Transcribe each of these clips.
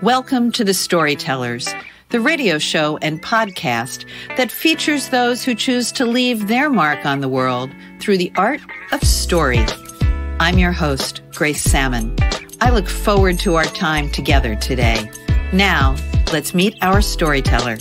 Welcome to the Storytellers, the radio show and podcast that features those who choose to leave their mark on the world through the art of story. I'm your host, Grace Sammon. I look forward to our time together today. Now, let's meet our storyteller.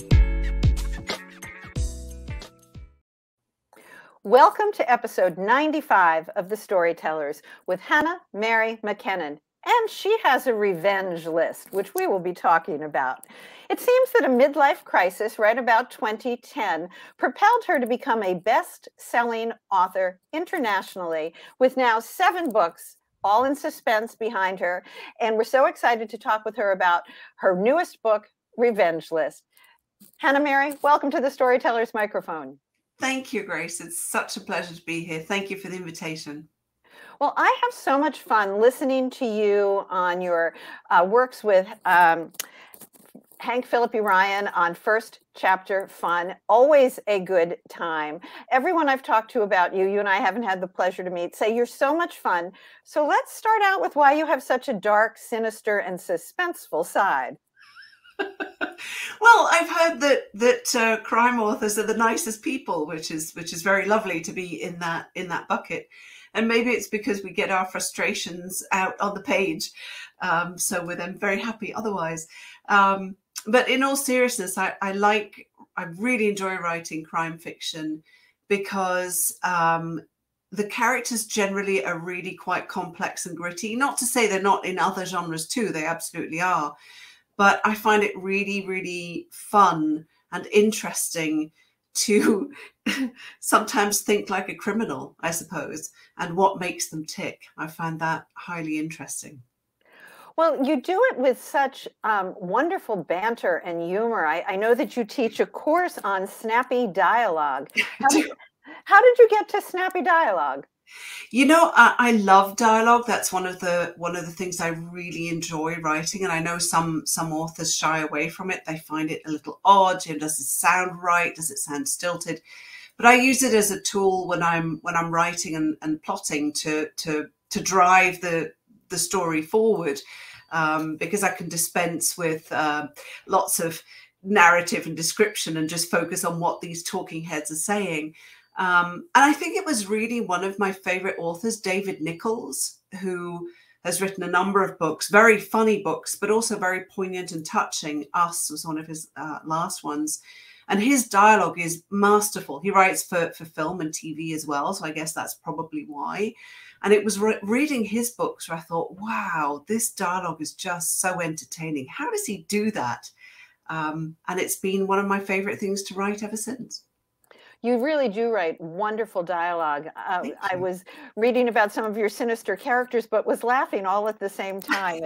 Welcome to episode 95 of the Storytellers with Hannah Mary McKinnon. And she has a revenge list, which we will be talking about. It seems that a midlife crisis right about 2010 propelled her to become a best-selling author internationally, with now 7 books, all in suspense, behind her. And we're so excited to talk with her about her newest book, Revenge List. Hannah Mary, welcome to the Storytellers microphone. Thank you, Grace. It's such a pleasure to be here. Thank you for the invitation. Well, I have so much fun listening to you on your works with Hank Phillippi Ryan on First Chapter Fun. Always a good time. Everyone I've talked to about you, you and I haven't had the pleasure to meet, say you're so much fun. So let's start out with why you have such a dark, sinister, and suspenseful side. Well, I've heard that crime authors are the nicest people, which is very lovely to be in that bucket. And maybe it's because we get our frustrations out on the page. So we're then very happy otherwise. But in all seriousness, I really enjoy writing crime fiction because the characters generally are really quite complex and gritty. Not to say they're not in other genres too, they absolutely are. But I find it really, really fun and interesting to sometimes think like a criminal, I suppose, and what makes them tick. I find that highly interesting. Well, you do it with such wonderful banter and humor. I know that you teach a course on snappy dialogue. How did you get to snappy dialogue? You know, I love dialogue. That's one of the things I really enjoy writing. And I know some authors shy away from it. They find it a little odd. You know, does it sound right? Does it sound stilted? But I use it as a tool when I'm writing and plotting to drive the story forward, because I can dispense with lots of narrative and description and just focus on what these talking heads are saying. And I think it was really one of my favorite authors, David Nichols, who has written a number of books, very funny books, but also very poignant and touching. Us was one of his last ones. And his dialogue is masterful. He writes for film and TV as well. So I guess that's probably why. And it was reading his books where I thought, wow, this dialogue is just so entertaining. How does he do that? And it's been one of my favorite things to write ever since. You really do write wonderful dialogue. I was reading about some of your sinister characters, but was laughing all at the same time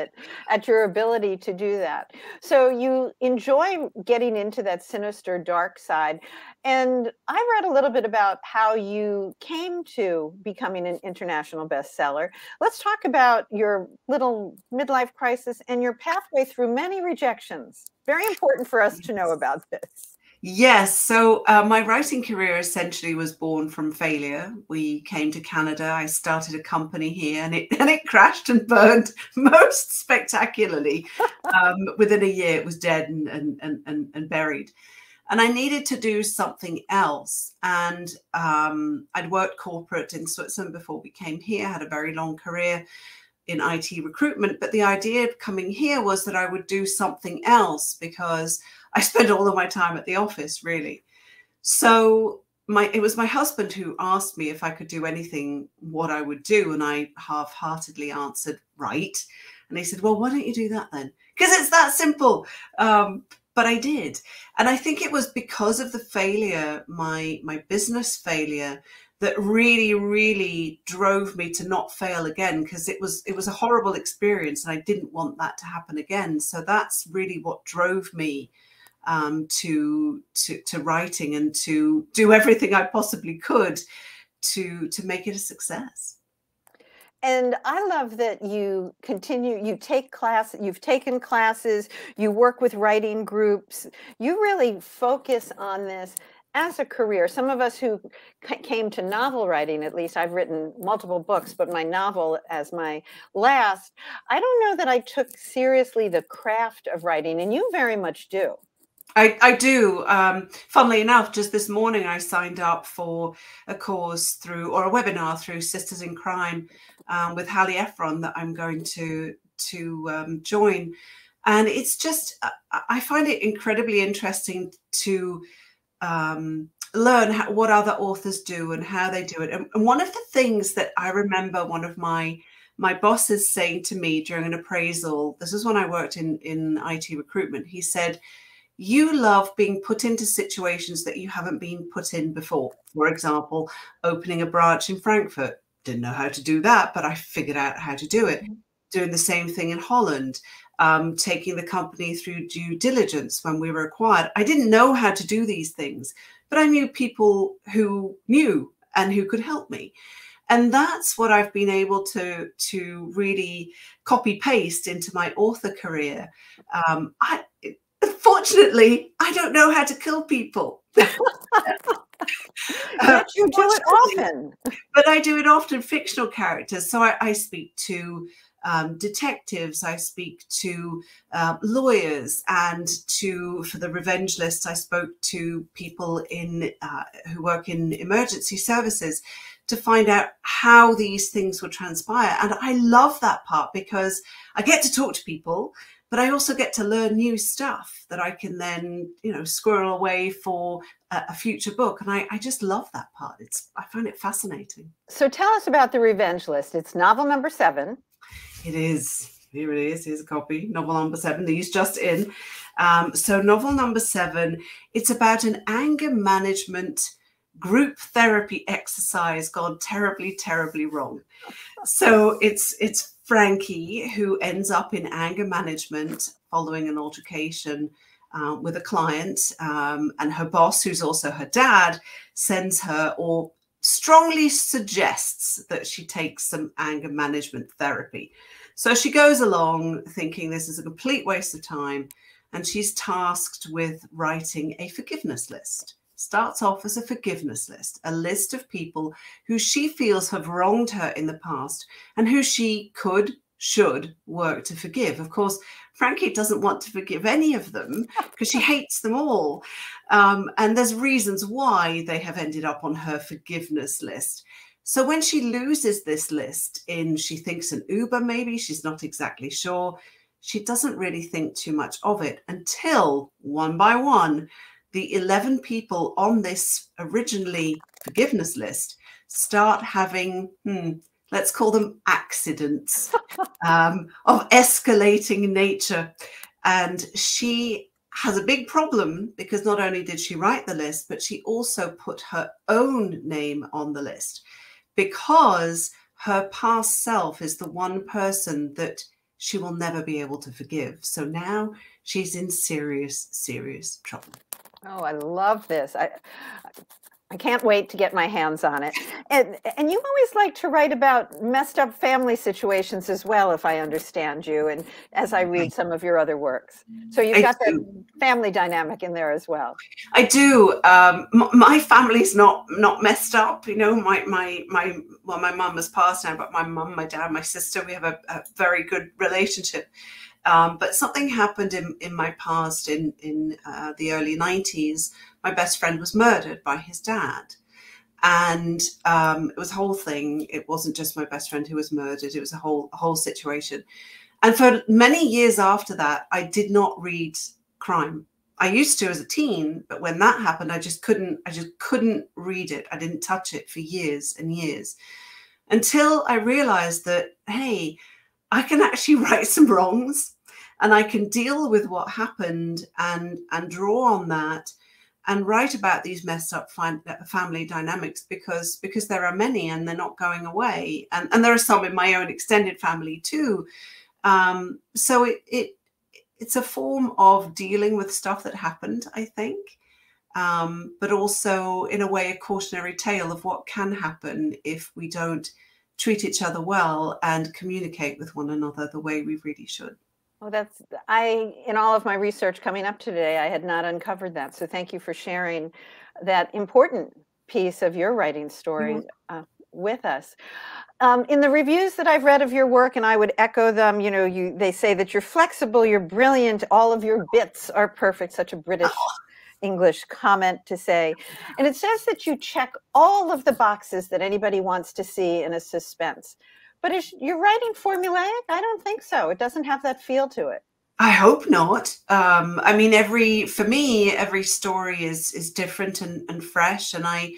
at your ability to do that. So you enjoy getting into that sinister, dark side. And I read a little bit about how you came to becoming an international bestseller. Let's talk about your little midlife crisis and your pathway through many rejections. Very important for us to know about this. Yes. So my writing career essentially was born from failure. We came to Canada. I started a company here and it crashed and burned most spectacularly. Within a year, it was dead and buried. And I needed to do something else. And I'd worked corporate in Switzerland before we came here, had a very long career in IT recruitment. But the idea of coming here was that I would do something else because I spent all of my time at the office, really. So it was my husband who asked me if I could do anything, what I would do. And I half-heartedly answered, right. And he said, well, why don't you do that then? Because it's that simple. But I did. And I think it was because of the failure, my business failure, that really, really drove me to not fail again, because it was a horrible experience and I didn't want that to happen again. So that's really what drove me to writing and to do everything I possibly could to make it a success. And I love that you continue, you've taken classes, you work with writing groups, you really focus on this as a career, some of us who came to novel writing, at least I've written multiple books, but my novel as my last, I don't know that I took seriously the craft of writing, and you very much do. I do. Funnily enough, just this morning, I signed up for a course through, or a webinar through Sisters in Crime with Holly that I'm going to join. And it's just, I find it incredibly interesting to learn what other authors do and how they do it. And one of the things that I remember one of my bosses saying to me during an appraisal, this is when I worked in IT recruitment, he said, you love being put into situations that you haven't been put in before. For example, opening a branch in Frankfurt. Didn't know how to do that, but I figured out how to do it. Doing the same thing in Holland, taking the company through due diligence when we were acquired. I didn't know how to do these things, but I knew people who knew and who could help me. And that's what I've been able to really copy paste into my author career. Unfortunately, I don't know how to kill people. But you do it often. But I do it often, fictional characters. So I speak to detectives, I speak to lawyers, and for the revenge list, I spoke to people who work in emergency services to find out how these things will transpire. And I love that part because I get to talk to people, but I also get to learn new stuff that I can then, squirrel away for a future book. And I just love that part. I find it fascinating. So tell us about the revenge list. It's novel number 7. It is. Here it is. Here's a copy. Novel number 7. These just in. So novel number 7, it's about an anger management group therapy exercise gone terribly, terribly wrong. So it's Frankie who ends up in anger management following an altercation with a client, and her boss, who's also her dad, sends her or strongly suggests that she takes some anger management therapy. So she goes along thinking this is a complete waste of time, and she's tasked with writing a forgiveness list. Starts off as a forgiveness list, a list of people who she feels have wronged her in the past and who she should work to forgive. Of course, Frankie doesn't want to forgive any of them because she hates them all. And there's reasons why they have ended up on her forgiveness list. So when she loses this list she thinks an Uber, maybe, she's not exactly sure. She doesn't really think too much of it until one by one, the 11 people on this originally forgiveness list start having, let's call them accidents of escalating nature. And she has a big problem because not only did she write the list, but she also put her own name on the list because her past self is the one person that she will never be able to forgive. So now she's in serious, serious trouble. Oh, I love this. I can't wait to get my hands on it. And you always like to write about messed up family situations as well, if I understand you, and as I read some of your other works. So you've got that family dynamic in there as well. I do. My family's not messed up. My mum has passed now, but my mum, my dad, my sister, we have a very good relationship. But something happened in my past in the early 90s. My best friend was murdered by his dad. And it was a whole thing. It wasn't just my best friend who was murdered. It was a whole situation. And for many years after that, I did not read crime. I used to as a teen, but when that happened, I just couldn't read it. I didn't touch it for years and years until I realized that, hey, I can actually right some wrongs and I can deal with what happened and draw on that and write about these messed up family dynamics because there are many and they're not going away. And there are some in my own extended family too. So it's a form of dealing with stuff that happened, I think, but also in a way a cautionary tale of what can happen if we don't treat each other well and communicate with one another the way we really should. Well, in all of my research coming up today, I had not uncovered that. So thank you for sharing that important piece of your writing story with us. In the reviews that I've read of your work, and I would echo them, you know, they say that you're flexible, you're brilliant, all of your bits are perfect. Such a British English comment to say. And it says that you check all of the boxes that anybody wants to see in a suspense. But is your writing formulaic? I don't think so. It doesn't have that feel to it. I hope not. I mean, for me, every story is different and fresh. And I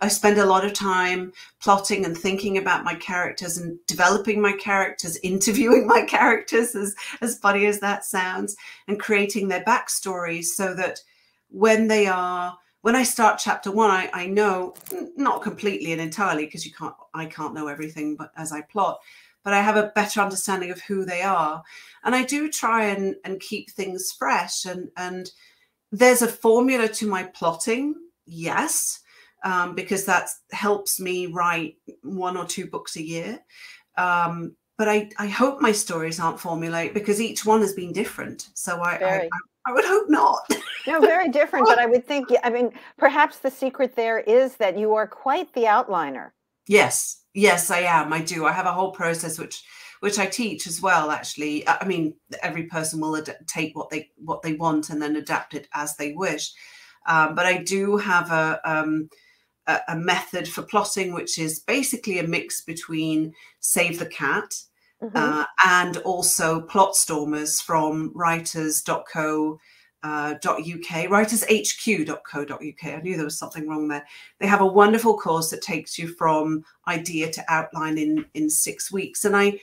spend a lot of time plotting and thinking about my characters and developing my characters, interviewing my characters, as funny as that sounds, and creating their backstories so that when I start chapter 1, I know, not completely and entirely, because I can't know everything, but as I plot, but I have a better understanding of who they are. And I do try and keep things fresh. And there's a formula to my plotting, yes, because that helps me write 1 or 2 books a year. But I hope my stories aren't formulaic, because each one has been different. So I would hope not. No, very different. But I would think, I mean, perhaps the secret there is that you are quite the outliner. Yes. Yes, I am. I do. I have a whole process which I teach as well, actually. I mean, every person will take what they want and then adapt it as they wish. But I do have a method for plotting, which is basically a mix between Save the Cat and also plot stormers from writers.co.uk, writershq.co.uk. I knew there was something wrong there. They have a wonderful course that takes you from idea to outline in 6 weeks. And I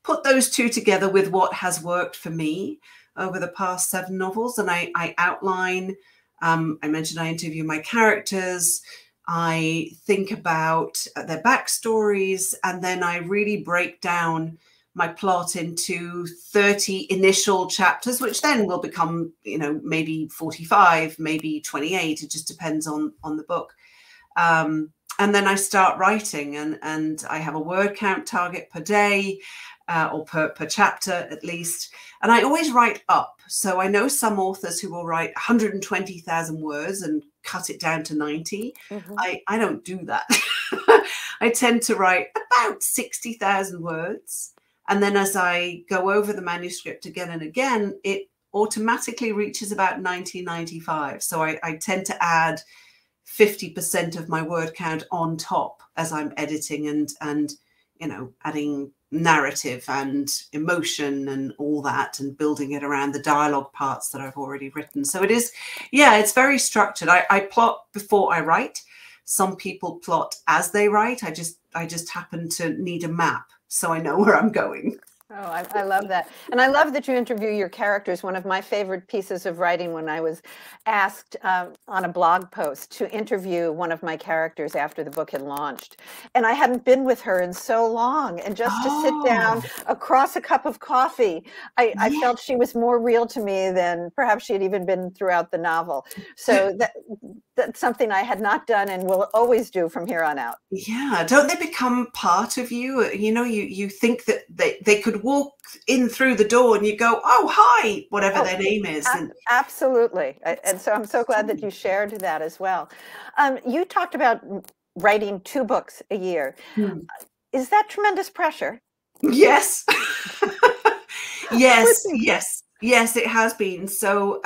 put those two together with what has worked for me over the past 7 novels. And I outline, I mentioned I interview my characters, I think about their backstories, and then I really break down my plot into 30 initial chapters, which then will become, you know, maybe 45, maybe 28. It just depends on the book. And then I start writing, and I have a word count target per day, or per chapter at least. And I always write up. So I know some authors who will write 120,000 words and cut it down to 90. I don't do that. I tend to write about 60,000 words. And then as I go over the manuscript again and again, it automatically reaches about 90, 95. So I tend to add 50% of my word count on top as I'm editing and you know, adding narrative and emotion and all that, and building it around the dialogue parts that I've already written. So it is, yeah, it's very structured. I plot before I write. Some people plot as they write. I just happen to need a map so I know where I'm going. Oh, I love that. And I love that you interview your characters. One of my favorite pieces of writing, when I was asked on a blog post to interview one of my characters after the book had launched. And I hadn't been with her in so long. And just to sit down across a cup of coffee, I felt she was more real to me than perhaps she had even been throughout the novel. So that's something I had not done and will always do from here on out. Yeah. Don't they become part of you? You know, you think that they could walk in through the door and you go, oh, hi, whatever their name is. Absolutely. And so I'm so glad that you shared that as well. You talked about writing 2 books a year. Is that tremendous pressure? Yes. Yes, it has been. So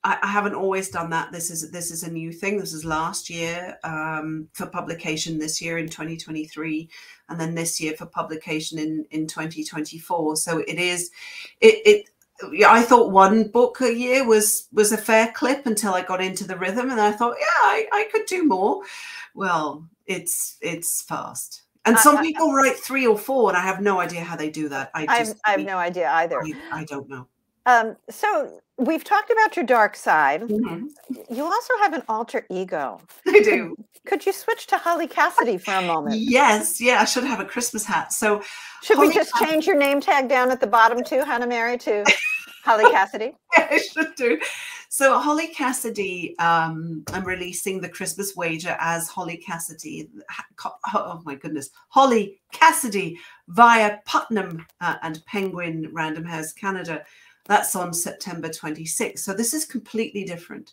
I haven't always done that. This is a new thing. This is last year for publication this year in 2023, and then this year for publication in 2024. So I thought 1 book a year was a fair clip until I got into the rhythm, and I thought, yeah, I could do more. Well, it's fast. And some people write 3 or 4, and I have no idea how they do that. I have no idea either. I don't know. So we've talked about your dark side. You also have an alter ego. I do. Could you switch to Holly Cassidy for a moment? Yes. Yeah, I should have a Christmas hat. So should we just change your name tag down at the bottom too, Hannah Mary, to Holly Cassidy? Yeah, I should do. So Holly Cassidy, I'm releasing the Christmas wager as Holly Cassidy. Oh my goodness. Holly Cassidy via Putnam and Penguin Random House Canada. That's on September 26th. So this is completely different.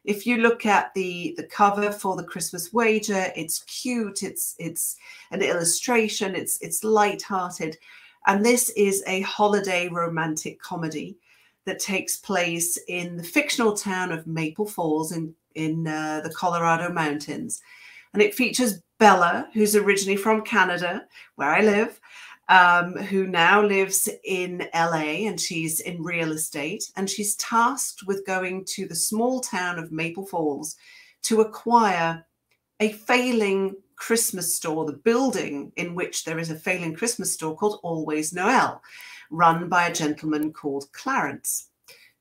If you look at the cover for the Christmas Wager, it's cute. It's an illustration. It's light-hearted, and this is a holiday romantic comedy that takes place in the fictional town of Maple Falls in the Colorado mountains, and it features Bella, who's originally from Canada, where I live, who now lives in LA, and she's in real estate, and she's tasked with going to the small town of Maple Falls to acquire a failing Christmas store, the building in which there is a failing Christmas store called Always Noel, run by a gentleman called Clarence.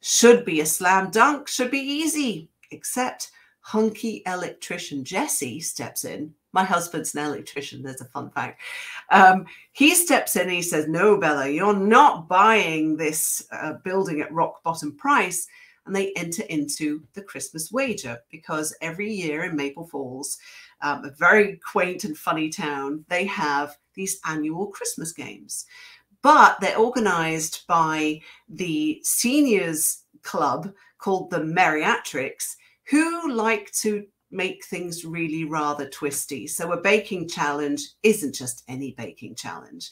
Should be a slam dunk, should be easy, except hunky electrician Jesse steps in. My husband's an electrician, there's a fun fact. He steps in and he says, no, Bella, you're not buying this building at rock bottom price. And they enter into the Christmas Wager, because every year in Maple Falls, a very quaint and funny town, they have these annual Christmas games. But they're organized by the seniors club called the Meriatrics, who like to make things really rather twisty. So a baking challenge isn't just any baking challenge.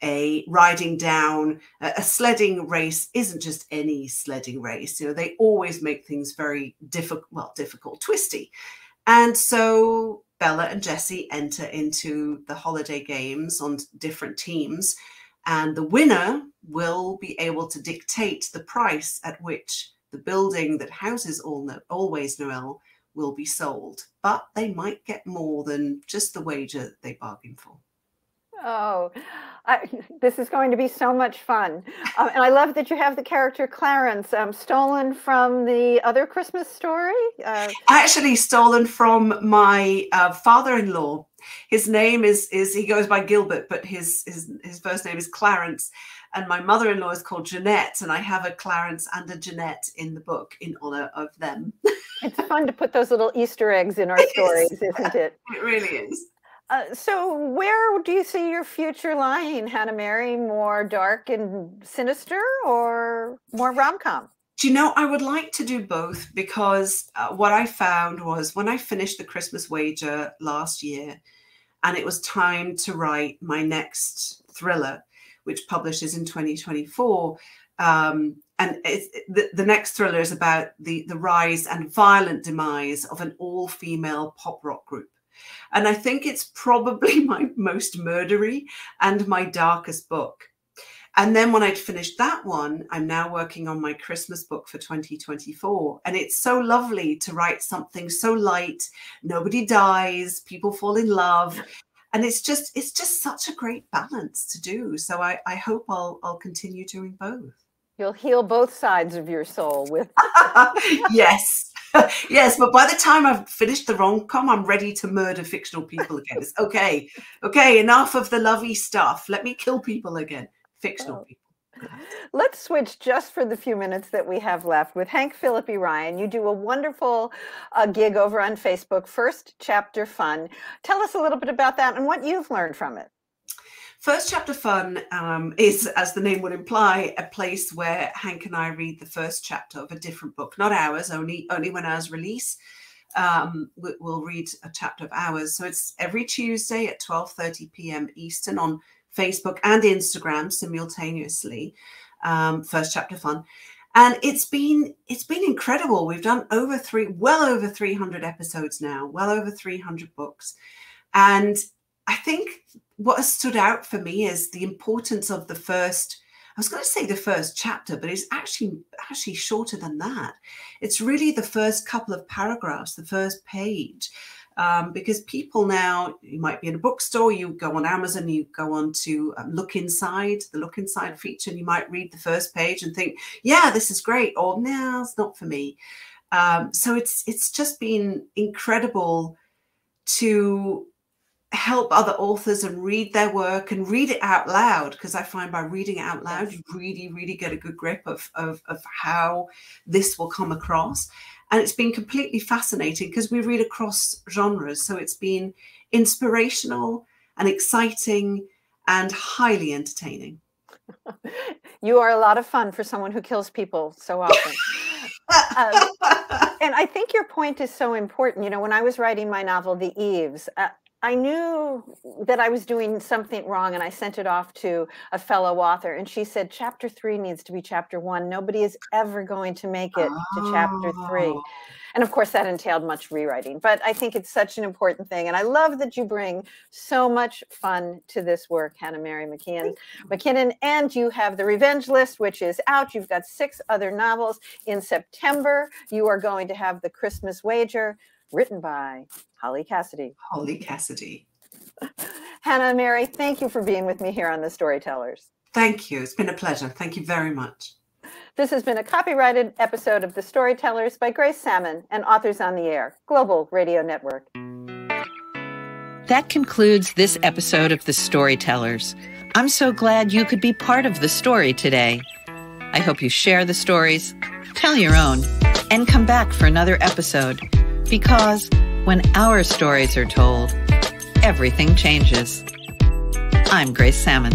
A riding down, a sledding race isn't just any sledding race. You know, they always make things very difficult, twisty. And so Bella and Jesse enter into the holiday games on different teams, and the winner will be able to dictate the price at which the building that houses Always Noel will be sold. But they might get more than just the wager that they bargained for. Oh, this is going to be so much fun. And I love that you have the character Clarence, stolen from the other Christmas Story. Actually stolen from my father-in-law. His name is he goes by Gilbert, but his first name is Clarence. And my mother-in-law is called Jeanette, and I have a Clarence and a Jeanette in the book in honor of them. It's fun to put those little Easter eggs in our stories, isn't it? It really is. So where do you see your future lying, Hannah Mary? More dark and sinister, or more rom-com? Do you know, I would like to do both, because what I found was when I finished the Christmas Wager last year, and it was time to write my next thriller, which publishes in 2024. And the next thriller is about the rise and violent demise of an all-female pop rock group. And I think it's probably my most murdery and my darkest book. And then when I'd finished that one, I'm now working on my Christmas book for 2024. And it's so lovely to write something so light. Nobody dies, people fall in love. And it's just such a great balance to do. So I hope I'll continue doing both. You'll heal both sides of your soul with. Yes. Yes, but by the time I've finished the rom-com, I'm ready to murder fictional people again. It's okay. Okay, enough of the lovey stuff. Let me kill people again. Fictional people. Let's switch just for the few minutes that we have left with Hank Philippi Ryan. You do a wonderful gig over on Facebook, First Chapter Fun. Tell us a little bit about that and what you've learned from it. First Chapter Fun is, as the name would imply, a place where Hank and I read the first chapter of a different book, not ours, only when ours release. We'll read a chapter of ours. So it's every Tuesday at 12:30 p.m. Eastern on Facebook and Instagram simultaneously. First Chapter Fun. And it's been incredible. We've done well over 300 episodes now, well over 300 books. And I think what has stood out for me is the importance of the first, I was going to say the first chapter, but it's actually shorter than that. It's really the first couple of paragraphs, the first page, because people now, you might be in a bookstore, you go on Amazon, you go on to the Look Inside feature, and you might read the first page and think, yeah, this is great, or no, it's not for me. So it's just been incredible to help other authors and read their work and read it out loud, because I find by reading it out loud, you really get a good grip of how this will come across. And it's been completely fascinating because we read across genres. So it's been inspirational and exciting and highly entertaining. You are a lot of fun for someone who kills people so often. And I think your point is so important. When I was writing my novel, The Eves, I knew that I was doing something wrong, and I sent it off to a fellow author, and she said, chapter 3 needs to be chapter 1. Nobody is ever going to make it to chapter 3. And of course, that entailed much rewriting, but I think it's such an important thing. And I love that you bring so much fun to this work, Hannah Mary McKinnon. And you have The Revenge List, which is out. You've got 6 other novels. In September, you are going to have The Christmas Wager, written by Holly Cassidy. Holly Cassidy. Hannah Mary, thank you for being with me here on The Storytellers. Thank you. It's been a pleasure. Thank you very much. This has been a copyrighted episode of The Storytellers by Grace Sammon and Authors on the Air, Global Radio Network. That concludes this episode of The Storytellers. I'm so glad you could be part of the story today. I hope you share the stories, tell your own, and come back for another episode. Because when our stories are told, everything changes. I'm Grace Sammon.